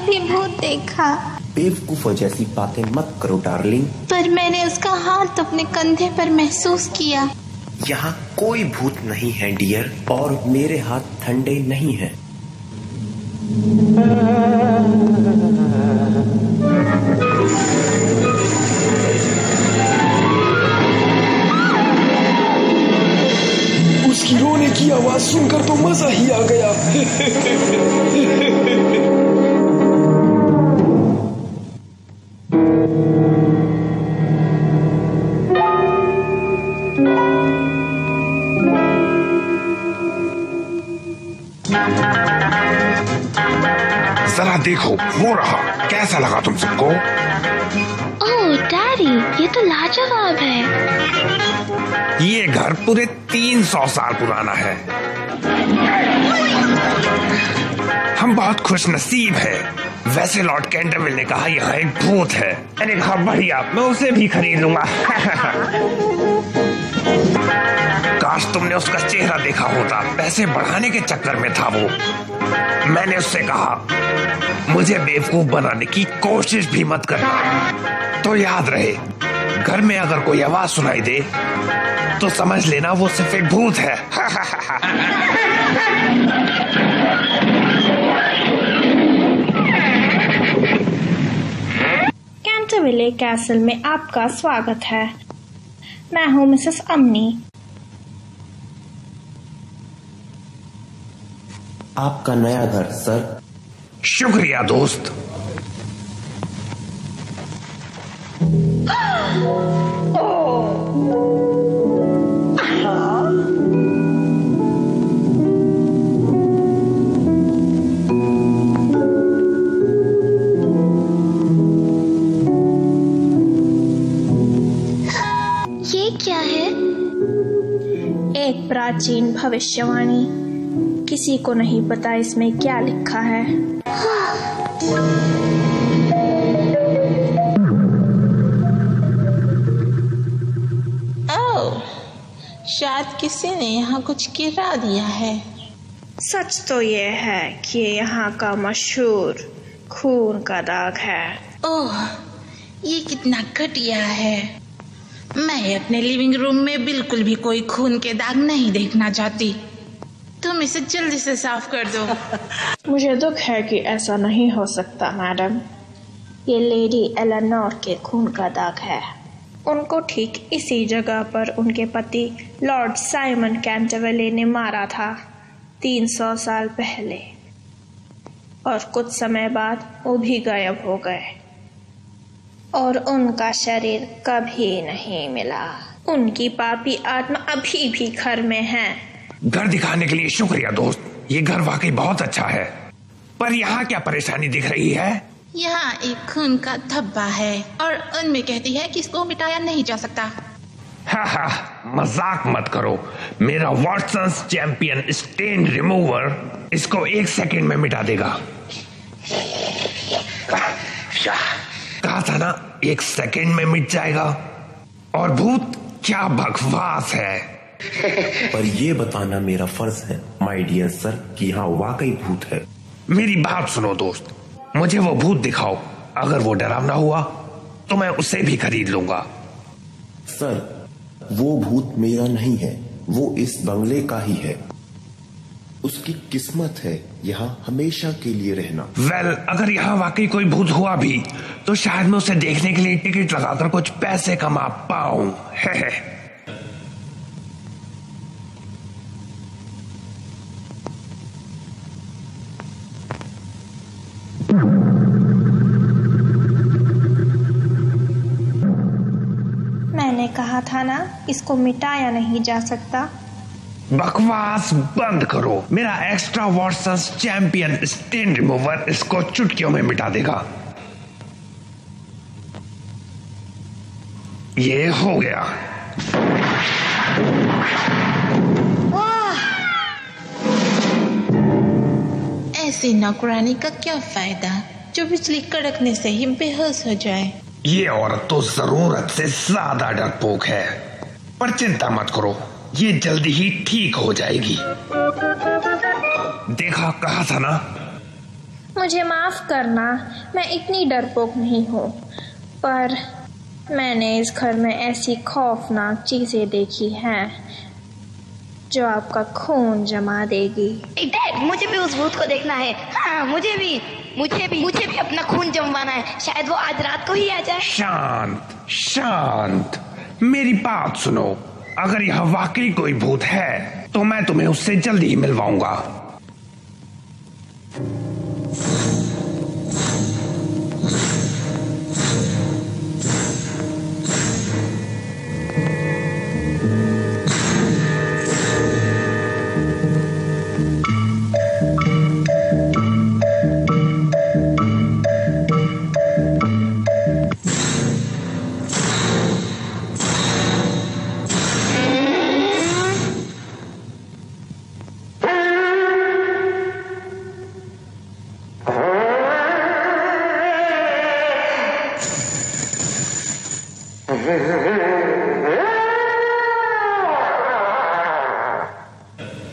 अभी भूत देखा। बेवकूफ जैसी बातें मत करो डार्लिंग। पर मैंने उसका हाथ अपने कंधे पर महसूस किया। यहाँ कोई भूत नहीं है डियर, और मेरे हाथ ठंडे नहीं हैं। उसकी रोने की आवाज सुनकर तो मजा ही आ गया। जरा देखो, वो रहा। कैसा लगा तुम सबको? ओह डैडी, ये तो लाजवाब है। ये घर पूरे 300 साल पुराना है। हम बहुत खुश नसीब है। वैसे लॉर्ड कैंटरविल ने कहा यहाँ एक भूत है। मैंने कहा बढ़िया, मैं उसे भी खरीद लूंगा। काश तुमने उसका चेहरा देखा होता। पैसे बढ़ाने के चक्कर में था वो। मैंने उससे कहा मुझे बेवकूफ बनाने की कोशिश भी मत करना। तो याद रहे, घर में अगर कोई आवाज सुनाई दे तो समझ लेना वो सिर्फ एक भूत है। कैंटरविले कैसल में आपका स्वागत है। मैं हूँ मिसेस अम्नी। आपका नया घर सर। शुक्रिया दोस्त। ये क्या है? एक प्राचीन भविष्यवाणी। किसी को नहीं पता इसमें क्या लिखा है। ओह, शायद किसी ने यहाँ कुछ गिरा दिया है। सच तो ये है कि यहाँ का मशहूर खून का दाग है। ओह, ये कितना घटिया है। मैं अपने लिविंग रूम में बिल्कुल भी कोई खून के दाग नहीं देखना चाहती। तुम इसे जल्दी से साफ कर दो। मुझे दुख है कि ऐसा नहीं हो सकता मैडम। ये लेडी एलेनोर के खून का दाग है। उनको ठीक इसी जगह पर उनके पति लॉर्ड साइमन कैंटरविले ने मारा था 300 साल पहले, और कुछ समय बाद वो भी गायब हो गए और उनका शरीर कभी नहीं मिला। उनकी पापी आत्मा अभी भी घर में है। घर दिखाने के लिए शुक्रिया दोस्त। ये घर वाकई बहुत अच्छा है, पर यहाँ क्या परेशानी दिख रही है? यहाँ एक खून का धब्बा है और उनमें कहती है कि इसको मिटाया नहीं जा सकता। हा, मजाक मत करो। मेरा वॉटसन्स चैंपियन स्टेन रिमूवर इसको 1 सेकंड में मिटा देगा। कहा था ना 1 सेकंड में मिट जाएगा। और भूत क्या बकवास है। पर ये बताना मेरा फर्ज है माय डियर सर कि यहाँ वाकई भूत है। मेरी बात सुनो दोस्त, मुझे वो भूत दिखाओ। अगर वो डरावना हुआ तो मैं उसे भी खरीद लूंगा। सर, वो भूत मेरा नहीं है, वो इस बंगले का ही है। उसकी किस्मत है यहाँ हमेशा के लिए रहना। वेल, अगर यहाँ वाकई कोई भूत हुआ भी तो शायद मैं उसे देखने के लिए टिकट लगाकर कुछ पैसे कमा पाऊं। मैंने कहा था ना, इसको मिटाया नहीं जा सकता। बकवास बंद करो। मेरा extra Watsons champion stain remover इसको चुटकियों में मिटा देगा। ये हो गया। ऐसी नौकरानी का क्या फायदा जो बिजली कड़कने से ही बेहोश हो जाए। ये औरत तो जरूरत से ज्यादा डरपोक है, पर चिंता मत करो, ये जल्दी ही ठीक हो जाएगी। देखा, कहा था ना। मुझे माफ़ करना, मैं इतनी डरपोक नहीं हूँ, पर मैंने इस घर में ऐसी खौफनाक चीज़ें देखी हैं जो आपका खून जमा देगी। डैड, मुझे भी उस भूत को देखना है। हाँ, मुझे भी अपना खून जमवाना है। शायद वो आज रात को ही आ जाए। शांत शांत, मेरी बात सुनो। अगर यह वाकई कोई भूत है तो मैं तुम्हें उससे जल्दी ही मिलवाऊंगा।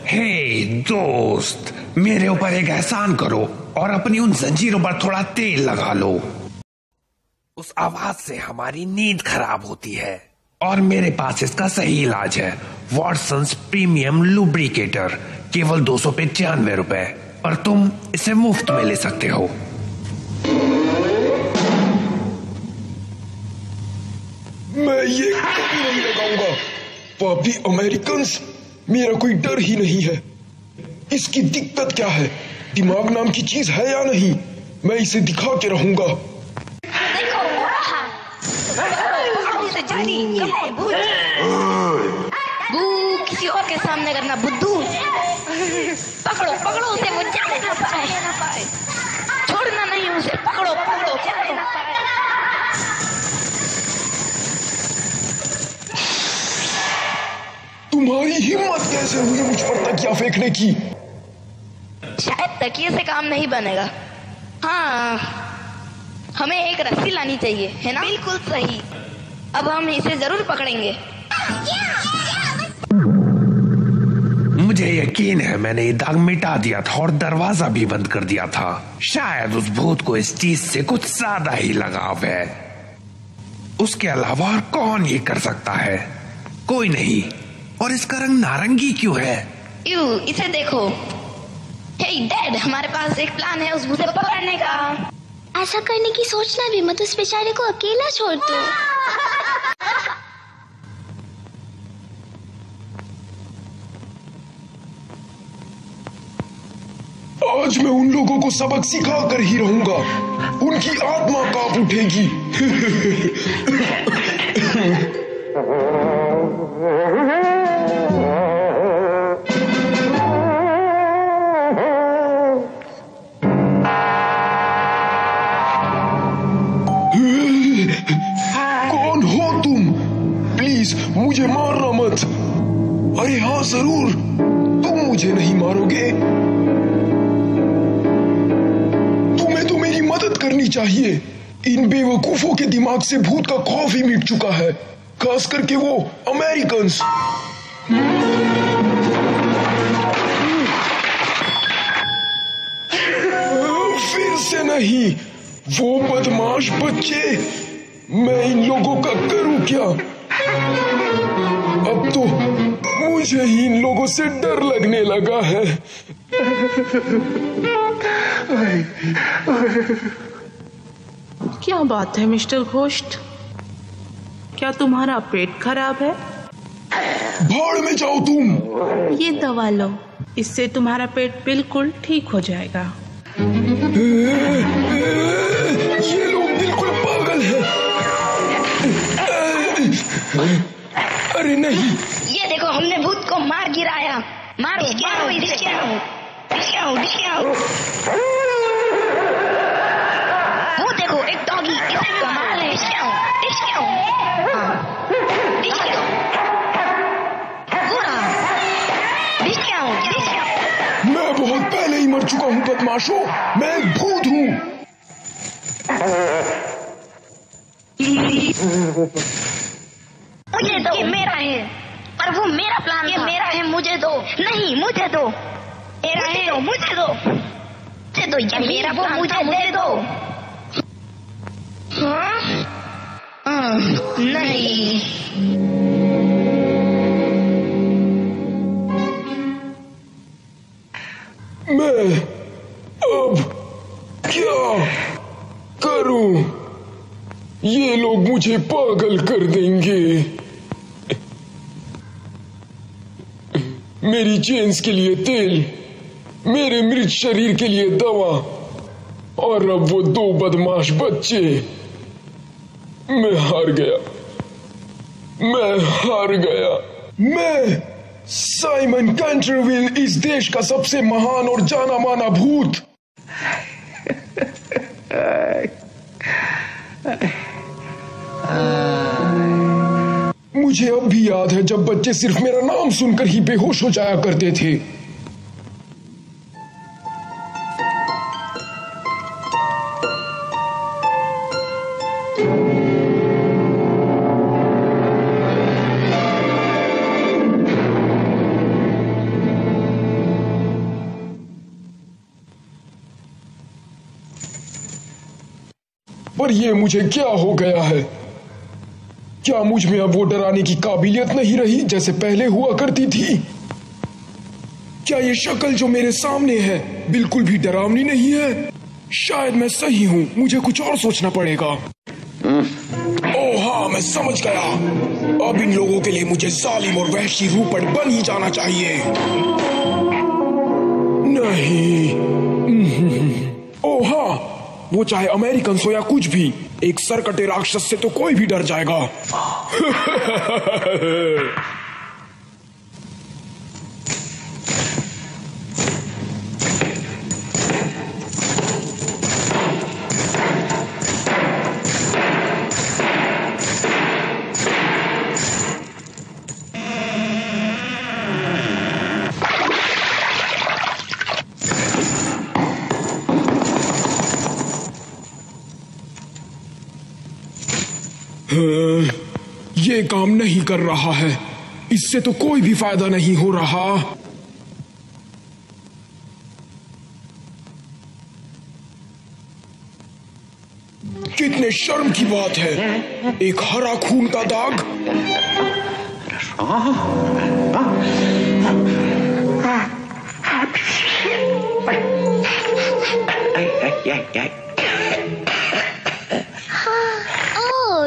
हे दोस्त, मेरे ऊपर एक एहसान करो और अपनी उन जंजीरों पर थोड़ा तेल लगा लो। उस आवाज से हमारी नींद खराब होती है और मेरे पास इसका सही इलाज है। वॉटसन्स प्रीमियम लुब्रिकेटर, केवल 295 रुपए, पर तुम इसे मुफ्त में ले सकते हो। मैं ये कभी नहीं लगाऊंगा। पापी अमेरिकन्स, मेरा कोई डर ही नहीं है। इसकी दिक्कत क्या है? दिमाग नाम की चीज है या नहीं? मैं इसे दिखा के रहूंगा। देखो, बू, किसी और के सामने करना बुद्धू। पकड़ो उसे, वो जाने ना पाए। छोड़ना नहीं उसे, पकड़ो जाने ना पाए। तुम्हारी हिम्मत कैसे हुई मुझ पर तकिया फेंकने की? शायद तकिए से काम नहीं बनेगा। हाँ, हमें एक रस्सी लानी चाहिए, है ना? बिल्कुल सही। अब हम इसे जरूर पकड़ेंगे। मुझे यकीन है मैंने ये दाग मिटा दिया था और दरवाजा भी बंद कर दिया था। शायद उस भूत को इस चीज से कुछ ज्यादा ही लगाव है। उसके अलावा और कौन ये कर सकता है? कोई नहीं। और इसका रंग नारंगी क्यों है? इसे देखो। हे डैड, हमारे पास एक प्लान है उस भूत को पकड़ने का। ऐसा करने की सोचना भी मत, उस बेचारे को अकेला छोड़ दो। आज मैं उन लोगों को सबक सिखा कर ही रहूंगा। उनकी आत्मा कांप उठेगी। कौन हो तुम? प्लीज मुझे मारना मत। अरे हाँ जरूर, तुम मुझे नहीं मारोगे। तुम्हें तो मेरी मदद करनी चाहिए। इन बेवकूफों के दिमाग से भूत का खौफ ही मिट चुका है, खास करके वो अमेरिकन्स। फिर से नहीं, वो बदमाश बच्चे। मैं इन लोगों का करूं क्या? अब तो मुझे ही इन लोगों से डर लगने लगा है। क्या बात है मिस्टर घोस्ट? क्या तुम्हारा पेट खराब है? भाड़ में जाओ तुम। ये दवा लो, इससे तुम्हारा पेट बिल्कुल ठीक हो जाएगा। ये लोग बिल्कुल पागल हैं। अरे नहीं, ये देखो, हमने भूत को मार गिराया। मारो इसे। वो देखो, एक डॉगी, इसे भी मार ले। मैं बहुत पहले ही मर चुका हूँ बदमाशों। मैं एक भूत हूँ। मुझे दो, ये मेरा है। पर वो मेरा प्लान, ये मेरा है, मुझे दो। नहीं, मुझे दो। मेरा है, मुझे दो। दे दो ये मेरा वो मुझे दे दो। नहीं, मैं अब क्या करूं? ये लोग मुझे पागल कर देंगे। मेरी चेन्स के लिए तेल, मेरे मृत शरीर के लिए दवा, और अब वो 2 बदमाश बच्चे। मैं हार गया, मैं हार गया। मैं साइमन कैंटरविल, इस देश का सबसे महान और जाना माना भूत। मुझे अब भी याद है जब बच्चे सिर्फ मेरा नाम सुनकर ही बेहोश हो जाया करते थे। पर ये मुझे क्या हो गया है? क्या मुझ में अब वो डराने की काबिलियत नहीं रही जैसे पहले हुआ करती थी? क्या ये शक्ल जो मेरे सामने है बिल्कुल भी डरावनी नहीं है? शायद मैं सही हूँ, मुझे कुछ और सोचना पड़ेगा। ओह हाँ, मैं समझ गया। अब इन लोगों के लिए मुझे जालिम और वहशी रूपट बन ही जाना चाहिए। नहीं, ओह हाँ, वो चाहे अमेरिकन हो या कुछ भी, एक सरकटे राक्षस से तो कोई भी डर जाएगा। ये काम नहीं कर रहा है, इससे तो कोई भी फायदा नहीं हो रहा। कितने शर्म की बात है, एक हरा खून का दाग।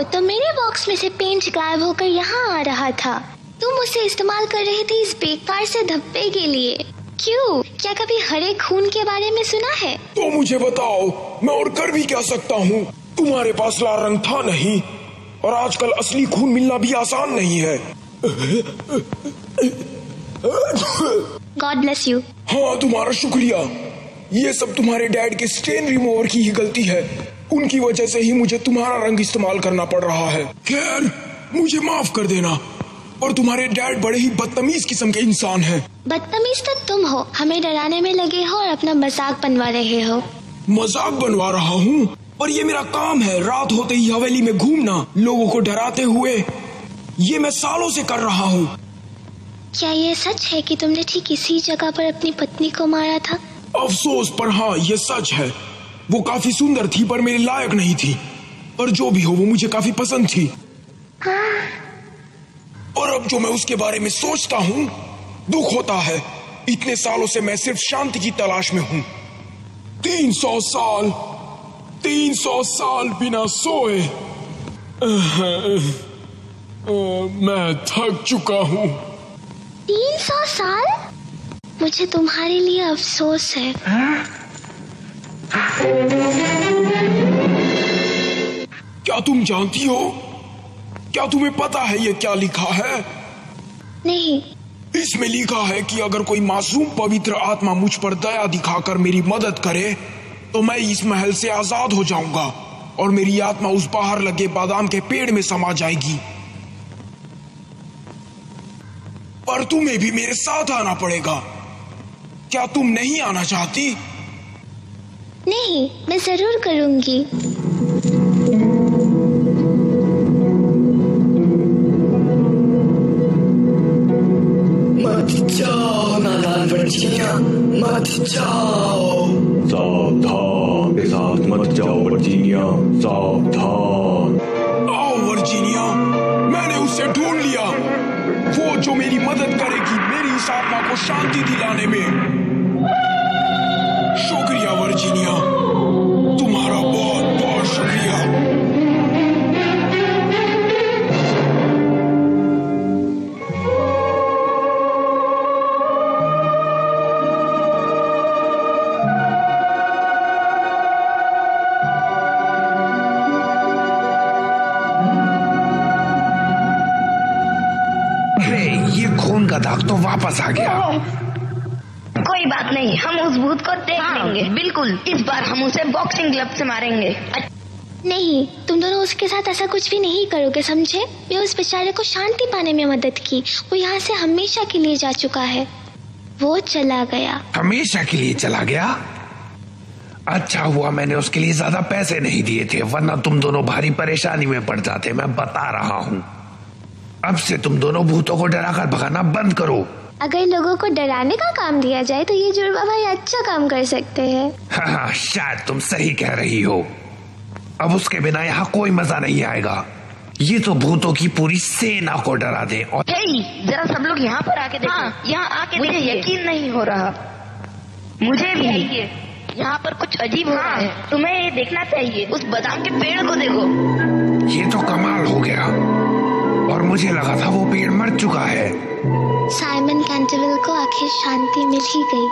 तो मेरे बॉक्स में से पेंट गायब होकर यहाँ आ रहा था। तुम उसे इस्तेमाल कर रहे थे इस बेकार से धब्बे के लिए। क्यों? क्या कभी हरे खून के बारे में सुना है? तो मुझे बताओ, मैं और कर भी क्या सकता हूँ? तुम्हारे पास लाल रंग था नहीं, और आजकल असली खून मिलना भी आसान नहीं है। God bless you. हाँ, तुम्हारा शुक्रिया। ये सब तुम्हारे डैड के स्टेन रिमूवर की ही गलती है। उनकी वजह से ही मुझे तुम्हारा रंग इस्तेमाल करना पड़ रहा है। खैर, मुझे माफ कर देना। और तुम्हारे डैड बड़े ही बदतमीज किस्म के इंसान हैं। बदतमीज तो तुम हो, हमें डराने में लगे हो और अपना मजाक बनवा रहे हो। मजाक बनवा रहा हूँ? और ये मेरा काम है, रात होते ही हवेली में घूमना, लोगों को डराते हुए। ये मैं सालों से कर रहा हूँ। क्या ये सच है कि तुमने ठीक इसी जगह पर अपनी पत्नी को मारा था? अफसोस, पर हाँ, ये सच है। वो काफी सुंदर थी पर मेरे लायक नहीं थी। और जो भी हो, वो मुझे काफी पसंद थी। और अब जो मैं उसके बारे में सोचता हूँ, दुख होता है। इतने सालों से मैं सिर्फ शांति की तलाश में हूँ। 300 साल बिना सोए। मैं थक चुका हूँ। 300 साल? मुझे तुम्हारे लिए अफसोस है। क्या तुम जानती हो? क्या तुम्हें पता है ये क्या लिखा है? नहीं। इसमें लिखा है कि अगर कोई मासूम पवित्र आत्मा मुझ पर दया दिखाकर मेरी मदद करे तो मैं इस महल से आजाद हो जाऊंगा और मेरी आत्मा उस बाहर लगे बादाम के पेड़ में समा जाएगी। पर तुम्हें भी मेरे साथ आना पड़ेगा। क्या तुम नहीं आना चाहती? नहीं, मैं जरूर करूंगी। मत जाओ नादान बच्चियां, मत जाओ। सावधान, मेरे साथ मत जाओ वर्जीनिया, सावधान। आओ वर्जीनिया, मैंने उसे ढूंढ लिया, वो जो मेरी मदद करेगी मेरी इस आत्मा को शांति दिलाने में। शुक्रिया वर्जीनिया, तुम्हारा बहुत बहुत शुक्रिया। खून का दाग तो वापस आ गया। कोई बात नहीं, हम उस भूत को देख लेंगे। बिल्कुल, इस बार हम उसे बॉक्सिंग ग्लव से मारेंगे। नहीं, तुम दोनों उसके साथ ऐसा कुछ भी नहीं करोगे, समझे? मैं उस बेचारे को शांति पाने में मदद की। वो यहाँ से हमेशा के लिए जा चुका है। वो चला गया। हमेशा के लिए चला गया? अच्छा हुआ मैंने उसके लिए ज्यादा पैसे नहीं दिए थे, वरना तुम दोनों भारी परेशानी में पड़ जाते। मैं बता रहा हूँ, अब से तुम दोनों भूतों को डराकर भगाना बंद करो। अगर लोगों को डराने का काम दिया जाए तो ये जुड़वा भाई अच्छा काम कर सकते हैं। हाँ, शायद तुम सही कह रही हो। अब उसके बिना यहाँ कोई मजा नहीं आएगा। ये तो भूतों की पूरी सेना को डरा दे। और जरा सब लोग यहाँ पर आके देखो। यहाँ आके मुझे यकीन नहीं हो रहा। मुझे भी यहाँ पर कुछ अजीब हो रहा है। तुम्हें ये देखना चाहिए, उस बादाम के पेड़ को देखो। ये तो कमाल हो गया, और मुझे लगा था वो पेड़ मर चुका है। साइमन कैंटरविल को आखिर शांति मिल ही गई।